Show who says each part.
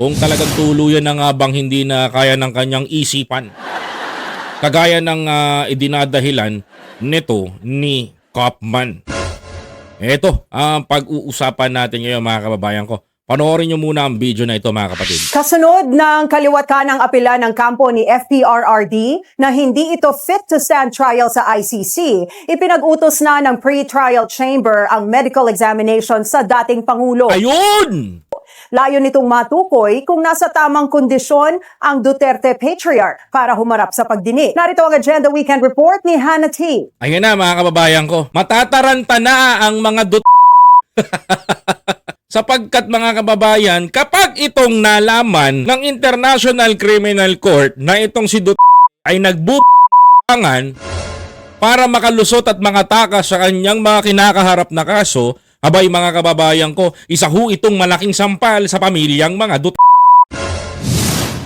Speaker 1: Kung talagang tuluyan na nga bang hindi na kaya ng kanyang isipan. Kagaya ng idinadahilan nito ni Kaufman. Ito ang pag-uusapan natin ngayon mga kababayan ko. Panoorin nyo muna ang video na ito mga kapatid.
Speaker 2: Kasunod ng kaliwat kanang apela ng kampo ni FPRRD na hindi ito fit to stand trial sa ICC, ipinag-utos na ng pre-trial chamber ang medical examination sa dating Pangulo.
Speaker 1: Ayun!
Speaker 2: Layo nitong matukoy kung nasa tamang kondisyon ang Duterte Patriarch para humarap sa pagdinig. Narito ang Agenda Weekend Report ni Hannah T.
Speaker 1: Ayun na mga kababayan ko. Matataranta na ang mga sapagkat mga kababayan, kapag itong nalaman ng International Criminal Court na itong si ay nagbupangan para makalusot at makatakas sa kanyang mga kinakaharap na kaso, abay mga kababayan ko, isa ho itong malaking sampal sa pamilyang mga